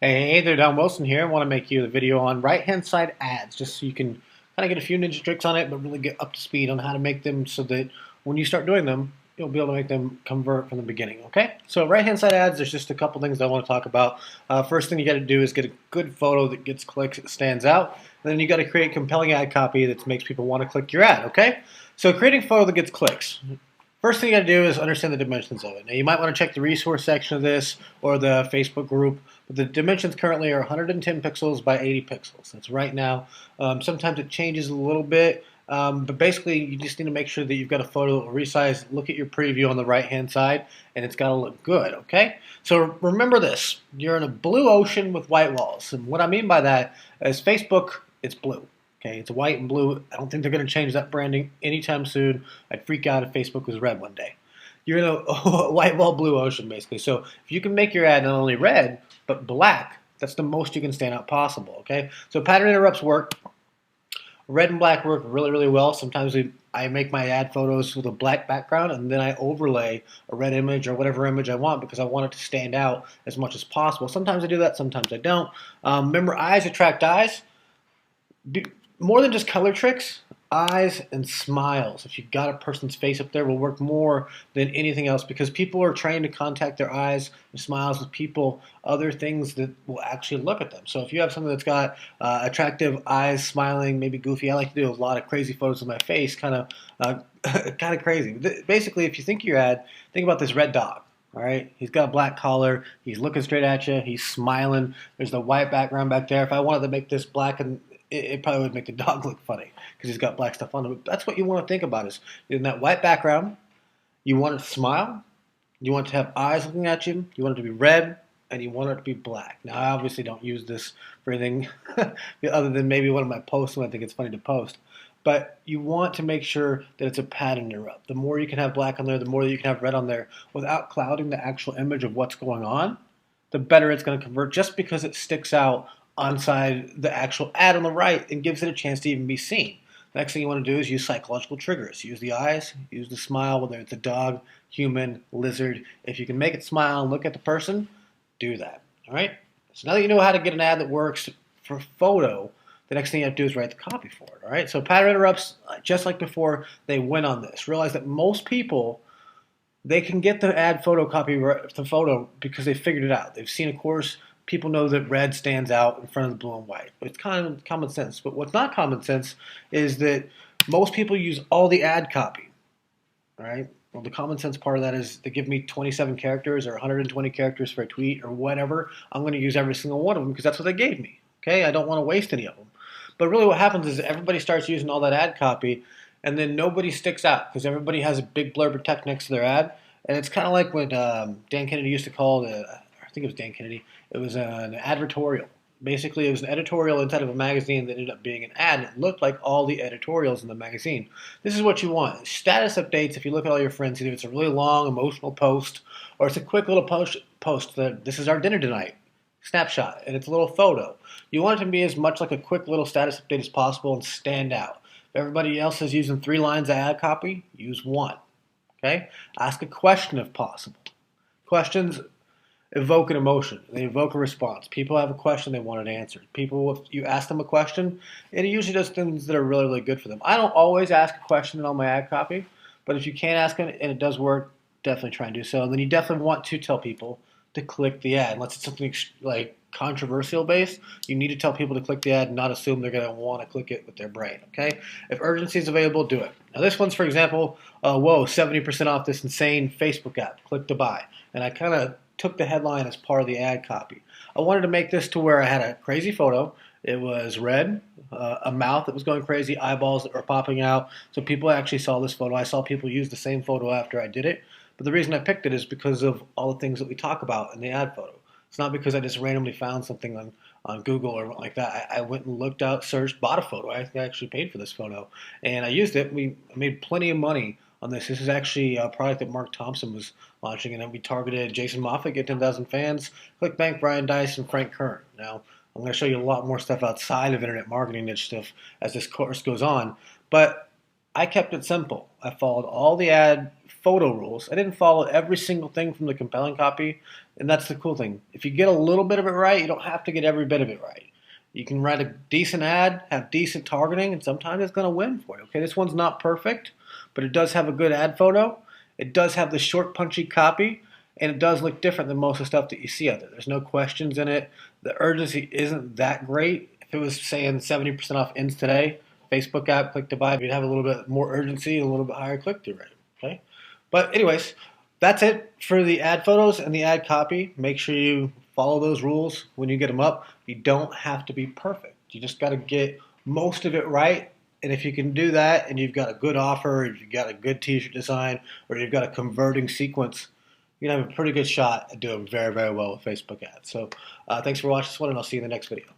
Hey there, Don Wilson here. I want to make you a video on right-hand side ads, just so you can kind of get a few ninja tricks on it, but really get up to speed on how to make them so that when you start doing them, you'll be able to make them convert from the beginning, okay? So right-hand side ads, there's just a couple things I want to talk about. First thing you got to do is get a good photo that gets clicks, that stands out. And then you got to create compelling ad copy that makes people want to click your ad, okay? So creating a photo that gets clicks. First thing you got to do is understand the dimensions of it. Now, you might want to check the resource section of this or the Facebook group, but the dimensions currently are 110 pixels by 80 pixels. That's right now. Sometimes it changes a little bit, but basically you just need to make sure that you've got a photo that will resize. Look at your preview on the right-hand side, and it's got to look good, okay? So remember this. You're in a blue ocean with white walls, and what I mean by that is Facebook, it's blue. Okay, it's white and blue. I don't think they're going to change that branding anytime soon. I'd freak out if Facebook was red one day. You're in a white wall, blue ocean, basically. So if you can make your ad not only red, but black, that's the most you can stand out possible, okay? So pattern interrupts work. Red and black work really, really well. Sometimes I make my ad photos with a black background, and then I overlay a red image or whatever image I want because I want it to stand out as much as possible. Sometimes I do that, sometimes I don't. Remember, eyes attract eyes. More than just color tricks, eyes and smiles. If you've got a person's face up there, will work more than anything else because people are trained to contact their eyes and smiles with people, other things that will actually look at them. So if you have something that's got attractive eyes, smiling, maybe goofy, I like to do a lot of crazy photos of my face, kind of crazy. Basically, if you think of your ad, think about this red dog. All right, he's got a black collar. He's looking straight at you. He's smiling. There's the white background back there. If I wanted to make this black, and it probably would make the dog look funny because he's got black stuff on him. But that's what you want to think about: is in that white background, you want it to smile. You want it to have eyes looking at you. You want it to be red, and you want it to be black. Now, I obviously don't use this for anything other than maybe one of my posts when I think it's funny to post. But you want to make sure that it's a pattern interrupt. The more you can have black on there, the more that you can have red on there without clouding the actual image of what's going on, the better it's going to convert just because it sticks out onside the actual ad on the right and gives it a chance to even be seen. The next thing you want to do is use psychological triggers. Use the eyes, use the smile, whether it's a dog, human, lizard. If you can make it smile and look at the person, do that. All right? So now that you know how to get an ad that works for photo, the next thing you have to do is write the copy for it. All right? So pattern interrupts, just like before, they win on this. Realize that most people, they can get the ad photo copy, the photo, because they figured it out. They've seen a course. People know that red stands out in front of the blue and white. It's kind of common sense. But what's not common sense is that most people use all the ad copy. All right? Well, the common sense part of that is they give me 27 characters or 120 characters for a tweet or whatever. I'm going to use every single one of them because that's what they gave me. Okay? I don't want to waste any of them. But really what happens is everybody starts using all that ad copy, and then nobody sticks out because everybody has a big blurb or text next to their ad. And it's kind of like what Dan Kennedy used to call it, I think it was Dan Kennedy, it was an advertorial. Basically, it was an editorial inside of a magazine that ended up being an ad, and it looked like all the editorials in the magazine. This is what you want. Status updates, if you look at all your friends, either it's a really long, emotional post, or it's a quick little post that this is our dinner tonight. Snapshot, and it's a little photo. You want it to be as much like a quick little status update as possible and stand out. If everybody else is using 3 lines of ad copy, use 1. Okay? Ask a question if possible. Questions evoke an emotion. They evoke a response. People have a question, they want it answered. People, if you ask them a question, it usually does things that are really, really good for them. I don't always ask a question in all my ad copy, but if you can ask it and it does work, definitely try and do so. And then you definitely want to tell people to click the ad. Unless it's something like controversial based, you need to tell people to click the ad and not assume they're going to want to click it with their brain, okay? If urgency is available, do it. Now this one's, for example, whoa, 70% off this insane Facebook app. Click to buy. And I kind of took the headline as part of the ad copy. I wanted to make this to where I had a crazy photo. It was red, a mouth that was going crazy, eyeballs that were popping out. So people actually saw this photo. I saw people use the same photo after I did it. But the reason I picked it is because of all the things that we talk about in the ad photo. It's not because I just randomly found something on Google or like that. I went and looked out, searched, bought a photo. I actually paid for this photo. And I used it. We made plenty of money on this. This is actually a product that Mark Thompson was launching, and then we targeted Jason Moffat, get 10,000 fans, ClickBank, Brian Dice, and Frank Kern. Now, I'm going to show you a lot more stuff outside of internet marketing niche stuff as this course goes on. But I kept it simple. I followed all the ad photo rules. I didn't follow every single thing from the compelling copy, and that's the cool thing. If you get a little bit of it right, you don't have to get every bit of it right. You can write a decent ad, have decent targeting, and sometimes it's going to win for you. Okay, this one's not perfect, but it does have a good ad photo. It does have the short, punchy copy, and it does look different than most of the stuff that you see out there. There's no questions in it. The urgency isn't that great. If it was saying 70% off ends today, Facebook app, click to buy, we'd have a little bit more urgency and a little bit higher click-through rate. Okay, but anyways, that's it for the ad photos and the ad copy. Make sure you follow those rules when you get them up. You don't have to be perfect. You just got to get most of it right. And if you can do that and you've got a good offer, if you've got a good t-shirt design, or you've got a converting sequence, you're going to have a pretty good shot at doing very, very well with Facebook ads. So thanks for watching this one, and I'll see you in the next video.